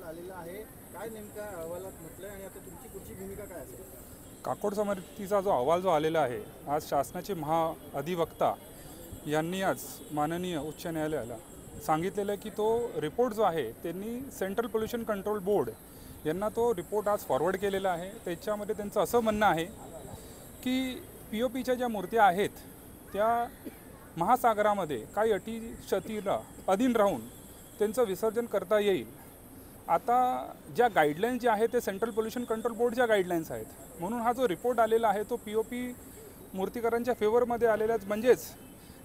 आलेला आहे, काय नेमका अहवालात म्हटलंय आणि आता तुमची पुढची भूमिका काय असेल? काकोड समितीचा जो अहवाल जो आलेला आहे, आज शासनाचे महाअधिवक्ता यांनी आज माननीय उच्च न्यायालयाला सांगितलेलं आहे की तो रिपोर्ट जो आहे त्यांनी सेंट्रल पोल्युशन कंट्रोल बोर्ड यांना तो रिपोर्ट आज फॉरवर्ड केलेला आहे। त्याच्यामध्ये त्यांचं असं म्हणणं आहे की POPच्या ज्या मूर्त्या आहेत त्या महासागरामध्ये काही अटी शर्तीला अधीन राहून त्यांचं विसर्जन करता येईल। आता ज्या गाईडलाईन्स ज्या आहेत ते सेंट्रल पोल्युशन कंट्रोल बोर्डच्या गाईडलाईन्स आहेत, म्हणून हा जो रिपोर्ट आलेला आहे तो POP मूर्तिकारांच्या फेवरमध्ये आलेलाच, म्हणजेच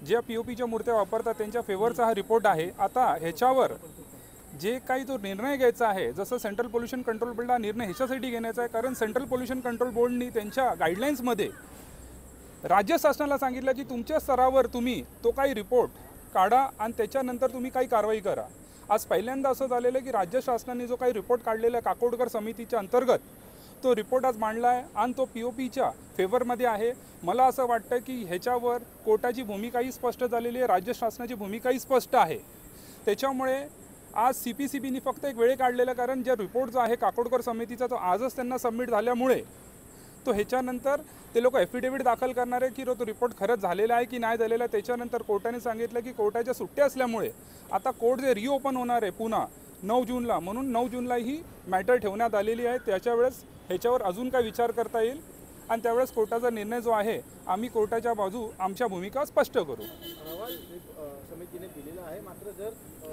ज्या POPच्या मूर्त्या वापरतात त्यांच्या फेवरचा हा रिपोर्ट आहे। आता ह्याच्यावर जे काही जो निर्णय घ्यायचा आहे, जसं सेंट्रल पोल्युशन कंट्रोल बोर्डला निर्णय ह्याच्यासाठी घेण्याचा आहे कारण सेंट्रल पोल्युशन कंट्रोल बोर्डनी त्यांच्या गाईडलाईन्समध्ये राज्य शासनाला सांगितलं की तुमच्या स्तरावर तुम्ही तो काही रिपोर्ट काढा आणि त्याच्यानंतर तुम्ही काही कारवाई करा। आज पहिल्यांदा असं झालेलं आहे की राज्य शासनाने जो काही रिपोर्ट काढलेला आहे काकोडकर समितीच्या अंतर्गत, तो रिपोर्ट आज मांडला आहे आणि तो POPच्या फेवरमध्ये आहे। मला असं वाटतं की ह्याच्यावर कोर्टाची भूमिकाही स्पष्ट झालेली आहे, राज्य शासनाची भूमिकाही स्पष्ट आहे। त्याच्यामुळे आज CPCBनी फक्त एक वेळ काढलेला, कारण जे रिपोर्ट जो आहे काकोडकर समितीचा तो आजच त्यांना सबमिट झाल्यामुळे तो ह्याच्यानंतर ते लोक ॲफिडेविट दाखल करणार आहे की तो रिपोर्ट खरंच झालेला आहे की नाही झालेला आहे। त्याच्यानंतर कोर्टाने सांगितलं की कोर्टाच्या सुट्ट्या असल्यामुळे आता कोर्ट जे रिओपन होणार आहे पुन्हा 9 जूनला, म्हणून 9 जूनला ही मॅटर ठेवण्यात आलेली आहे। त्याच्या वेळेस ह्याच्यावर अजून काय विचार करता येईल आणि त्यावेळेस कोर्टाचा निर्णय जो आहे आम्ही कोर्टाच्या बाजू आमच्या भूमिका स्पष्ट करू। अहवाल समितीने दिलेला आहे, मात्र जर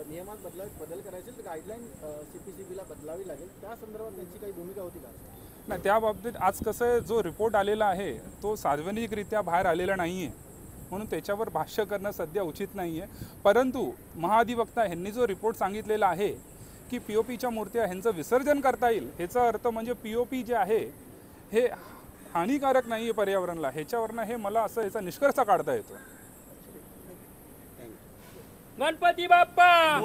नियमात बदल करायचे तर गाईडलाईन CPCBला बदलावी लागेल, त्या संदर्भात त्यांची काही भूमिका होती का? नाही, त्या बाबतीत आज कसं आहे, जो रिपोर्ट आलेला आहे तो सार्वजनिकरित्या बाहेर आलेला नाही आहे, म्हणून त्याच्यावर भाष्य करणं सध्या उचित नाही आहे। परंतु महाअधिवक्ता यांनी जो रिपोर्ट सांगितलेला आहे की POPच्या मूर्त्या ह्यांचं विसर्जन करता येईल, ह्याचा अर्थ म्हणजे POP जे आहे हे हानिकारक नाही आहे पर्यावरणाला, ह्याच्यावरनं हे मला असं ह्याचा निष्कर्ष काढता येतो। गणपती बाप्पा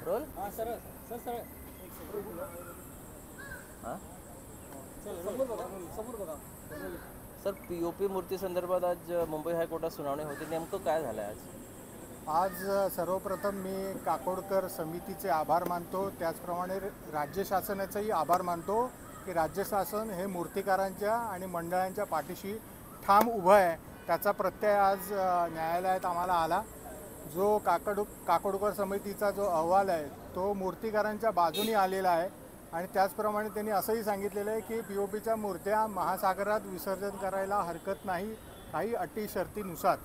रोल हां सर सर समोर बघा। सर POP मूर्ती संदर्भात आज मुंबई हायकोर्टात सुनावणी होती, नेमकं काय झालं आज? आज सर्वप्रथम मी काकोडकर समितीचे आभार मानतो, त्याचप्रमाणे राज्य शासनाचेही आभार मानतो की राज्य शासन हे मूर्तिकारांच्या आणि मंडळांच्या पाठीशी ठाम उभं आहे। त्याचा प्रत्यय आज न्यायालयात आम्हाला आला। जो काकोडकर समितीचा जो अहवाल आहे तो मूर्तिकारांच्या बाजूने आलेला आहे आणि त्याचप्रमाणे त्यांनी असंही सांगितलेलं आहे की POPच्या मूर्त्या महासागरात विसर्जन करायला हरकत नाही काही अटी शर्तीनुसार,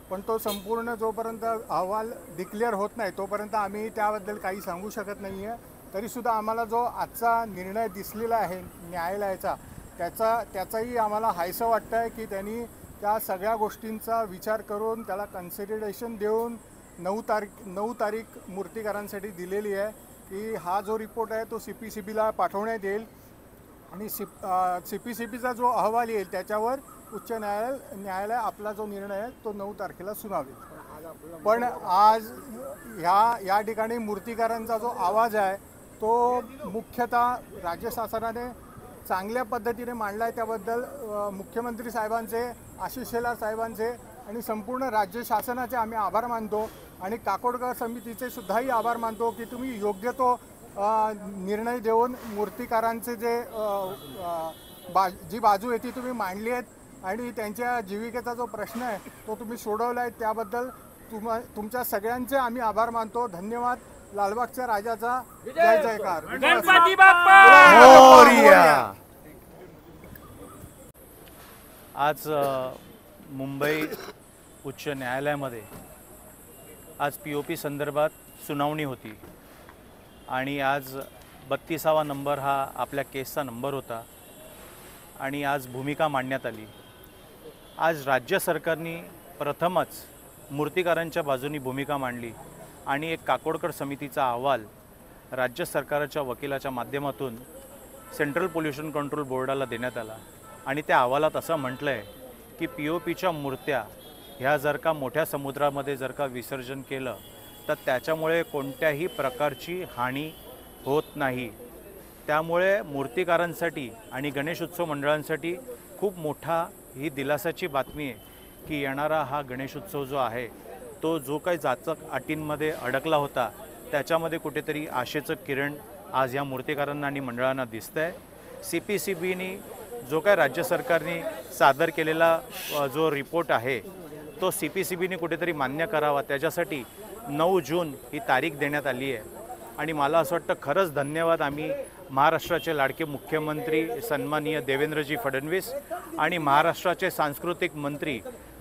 पण तो संपूर्ण जोपर्यंत अहवाल डिक्लेअर होत नाही तोपर्यंत आम्ही त्याबद्दल काही सांगू शकत नाही आहे। तरीसुद्धा आम्हाला जो आजचा निर्णय दिसलेला आहे न्यायालयाचा त्याचाही आम्हाला हायसं वाटतं आहे की त्यांनी त्या सगळ्या गोष्टींचा विचार करून त्याला कन्सिडरेशन देऊन 9 तारीख मूर्तिकारांसाठी दिलेली आहे की हा जो रिपोर्ट आहे तो CPCBला पाठवण्यात येईल आणि CPCBचा जो अहवाल येईल त्याच्यावर उच्च न्यायालय आपला जो निर्णय आहे तो 9 तारखेला सुनावेल। पण आज या ठिकाणी मूर्तिकारांचा जो आवाज आहे तो मुख्यतः राज्य शासनाने चांगल्या पद्धतीने मांडला आहे, त्याबद्दल मुख्यमंत्री साहेबांचे, आशिष शेलार साहेबांचे आणि संपूर्ण राज्य शासनाचे आम्ही आभार मानतो आणि काकोडकर समितीचे सुद्धाही आभार मानतो की तुम्ही योग्य तो निर्णय देऊन मूर्तिकारांचे जी बाजू आहे ती तुम्ही मांडली आहेत आणि त्यांच्या जीविकेचा जो प्रश्न आहे तो तुम्ही सोडवला आहे, त्याबद्दल तुमच्या सगळ्यांचे आम्ही आभार मानतो। धन्यवाद। लालबागच्या राजाचा जय जयकार। गणपती बाप्पा आज मुंबई उच्च न्यायालयामध्ये आज POP संदर्भात सुनावणी होती आणि आज 32वा नंबर हा आपल्या केसचा नंबर होता आणि आज भूमिका मांडण्यात आली। आज राज्य सरकारने प्रथमच मूर्तिकारांच्या बाजूनी भूमिका मांडली आणि एक काकोडकर समितीचा अहवाल राज्य सरकारच्या वकिलाच्या माध्यमातून सेंट्रल पोल्युशन कंट्रोल बोर्डाला देण्यात आला आणि त्या अहवालात असं म्हटलं आहे की POPच्या मूर्त्या ह्या जर का मोठ्या समुद्रामध्ये जर का विसर्जन केलं तर त्याच्यामुळे कोणत्याही प्रकारची हानी होत नाही। त्यामुळे मूर्तिकारांसाठी आणि गणेशोत्सव मंडळांसाठी खूप मोठा ही दिलासाची बातमी आहे की येणारा हा गणेशोत्सव जो आहे तो जो काही जाचक अटींमध्ये अडकला होता त्याच्यामध्ये कुठेतरी आशेचं किरण आज या मूर्तिकारांना आणि मंडळांना दिसतं आहे. CPCBनी जो काय राज्य सरकारने सादर केलेला जो रिपोर्ट आहे तो CPCBने कुठेतरी मान्य करावा, त्याच्यासाठी 9 जून ही तारीख देण्यात आली आहे. आणि मला असं वाटतं खरंच धन्यवाद आम्ही महाराष्ट्राचे लाडके मुख्यमंत्री सन्माननीय देवेंद्रजी फडणवीस आणि महाराष्ट्राचे सांस्कृतिक मंत्री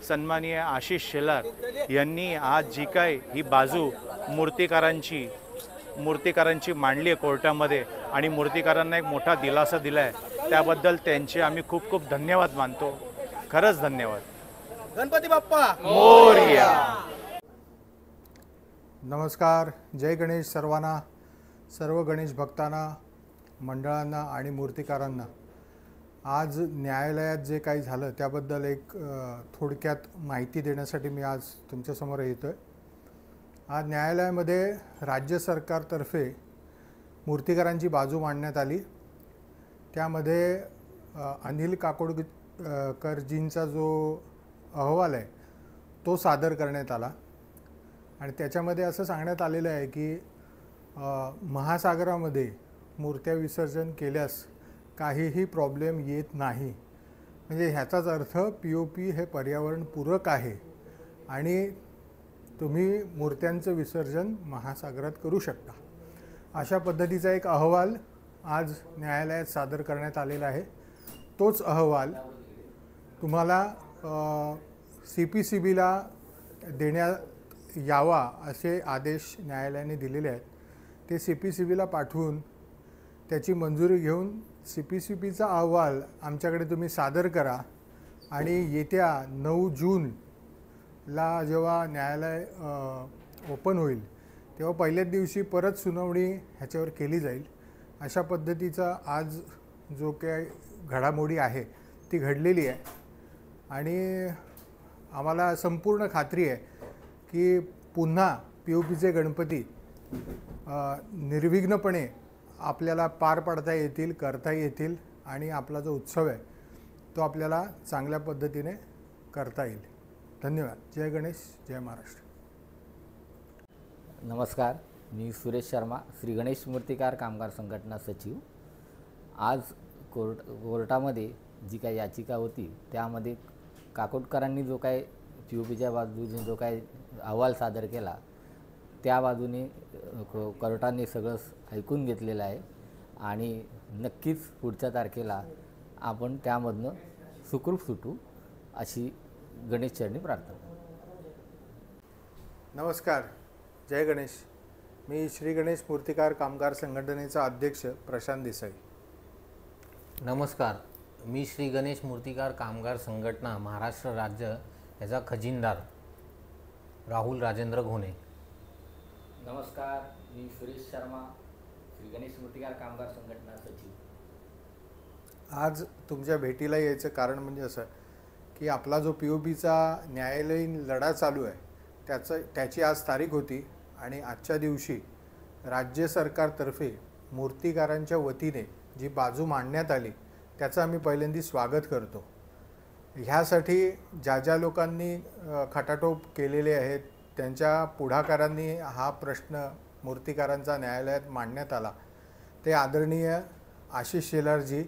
सन्माननीय आशिष शेलार यांनी आज जी काय ही बाजू मूर्तिकारांची मांडली आहे कोर्टामध्ये आणि मूर्तिकारांना एक मोठा दिलासा दिला आहे, त्याबद्दल त्यांचे आम्ही खूप खूप धन्यवाद मानतो. खरंच धन्यवाद. गणपती बाप्पा मोरया. नमस्कार, जय गणेश सर्वांना, सर्व गणेश भक्तांना, मंडळांना आणि मूर्तिकारांना. आज न्यायालयात जे काही झालं त्याबद्दल एक थोडक्यात माहिती देण्यासाठी मी आज तुमच्यासमोर येतो आहे. आज न्यायालयामध्ये राज्य सरकारतर्फे मूर्तिकारांची बाजू मांडण्यात आली. त्यामध्ये अनिल काकोडकरजींचा जो अहवाल आहे तो सादर करण्यात आला आणि त्याच्यामध्ये असं सांगण्यात आलेलं आहे की महासागरामध्ये मूर्त्या विसर्जन केल्यास काहीही प्रॉब्लेम येत नाही. म्हणजे ह्याचाच अर्थ POP हे पर्यावरणपूरक आहे आणि तुम्ही मूर्त्यांचं विसर्जन महासागरात करू शकता. अशा पद्धतीचा एक अहवाल आज न्यायालयात सादर करण्यात आलेला आहे. तोच अहवाल तुम्हाला CPCBला देण्यात यावा असे आदेश न्यायालयाने दिलेले आहेत. ते CPCBला पाठवून त्याची मंजुरी घेऊन CPCBचा अहवाल आमच्याकडे तुम्ही सादर करा आणि येत्या 9 जूनला जेव्हा न्यायालय ओपन होईल तेव्हा पहिल्याच दिवशी परत सुनावणी ह्याच्यावर केली जाईल. अशा पद्धतीचा आज जो काही घडामोडी आहे ती घडलेली आहे आणि आम्हाला संपूर्ण खात्री आहे की पुन्हा POPचे गणपती निर्विघ्नपणे आपल्याला पार पाडता येतील, करता येतील आणि आपला जो उत्सव आहे तो आपल्याला चांगल्या पद्धतीने करता येईल. धन्यवाद. जय गणेश, जय महाराष्ट्र. नमस्कार, मी सुरेश शर्मा, श्री गणेश मूर्तिकार कामगार संघटना सचिव. आज कोर्टामध्ये जी काही याचिका होती त्यामध्ये काकोडकरांनी जो काय POPच्या बाजूने जो काय अहवाल सादर केला त्या बाजूने कोर्टाने सगळं ऐकून घेतलेलं आहे आणि नक्कीच पुढच्या तारखेला आपण त्यामधनं सुखरूप सुटू अशी गणेश चरणी प्रार्थना. नमस्कार, जय गणेश. मी श्री गणेश मूर्तिकार कामगार संघटनेचा अध्यक्ष प्रशांत देसाई. नमस्कार, मी श्री गणेश मूर्तिकार कामगार संघटना महाराष्ट्र राज्य याचा खजिनदार राहुल राजेंद्र घोणे. नमस्कार, मी सुरेश शर्मा, श्री गणेश मूर्तिकार कामगार संघटना सचिव. आज तुमच्या भेटीला यायचं कारण म्हणजे असं की आपला जो POPचा न्यायालयीन लढा चालू आहे त्याची आज तारीख होती आणि आजच्या दिवशी राज्य सरकारतर्फे मूर्तिकारांच्या वतीने जी बाजू मांडण्यात आली त्याचं आम्ही पहिल्यांदा स्वागत करतो. ह्यासाठी ज्या लोकांनी खटाटोप केलेले आहेत त्यांच्या पुढाकारांनी हा प्रश्न मूर्तिकारांचा न्यायालयात मांडण्यात आला ते आदरणीय आशिष शेलारजी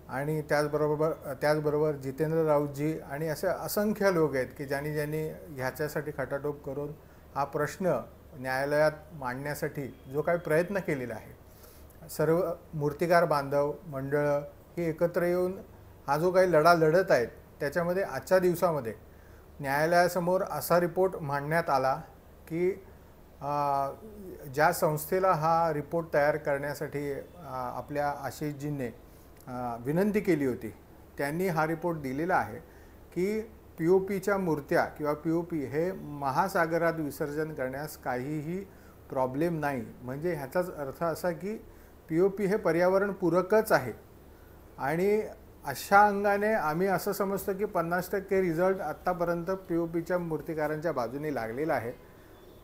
आणि त्याचबरोबर जितेंद्र राऊतजी आणि असे असंख्य लोक आहेत की ज्यांनी ह्याच्यासाठी खटाटोप करून हा प्रश्न न्यायालयात मांडण्यासाठी जो काही प्रयत्न केलेला आहे. सर्व मूर्तिकार बांधव मंडळं ही एकत्र येऊन हा जो काही लढा लढत आहेत त्याच्यामध्ये आजच्या दिवसामध्ये न्यायालयासमोर असा रिपोर्ट मांडण्यात आला की ज्या संस्थेला हा रिपोर्ट तयार करण्यासाठी आपल्या आशिषजींनी विनंती केली होती त्यांनी हा रिपोर्ट दिलेला आहे की POPच्या मूर्त्या किंवा POP हे महासागरात विसर्जन करण्यास काहीही प्रॉब्लेम नाही. म्हणजे ह्याचाच अर्थ असा की POP हे पर्यावरणपूरकच आहे आणि अशा अंगाने आम्ही असं समजतो की 50% रिझल्ट आत्तापर्यंत POPच्या मूर्तिकारांच्या बाजूने लागलेला आहे.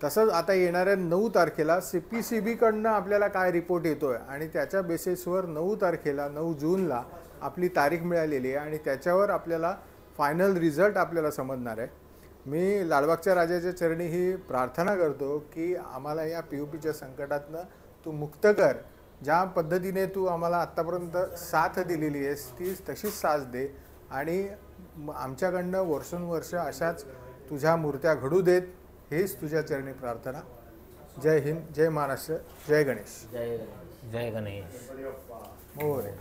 तसंच आता येणाऱ्या 9 तारखेला CPCBकडनं आपल्याला काय रिपोर्ट येतो आहे आणि त्याच्या बेसिसवर 9 तारखेला 9 जूनला आपली तारीख मिळालेली आहे आणि त्याच्यावर आपल्याला फायनल रिझल्ट आपल्याला समजणार आहे. मी लालबागच्या राजाच्या चरणी ही प्रार्थना करतो की आम्हाला या POPच्या संकटातनं तू मुक्त कर. ज्या पद्धतीने तू आम्हाला आत्तापर्यंत साथ दिलेली आहेस ती तशीच साथ दे आणि आमच्याकडनं वर्षोनवर्ष अशाच तुझ्या मूर्त्या घडू देत. हेच तुझ्या चरणी प्रार्थना. जय हिंद, जय महाराष्ट्र, जय गणेश. जय गणेश. मोरया.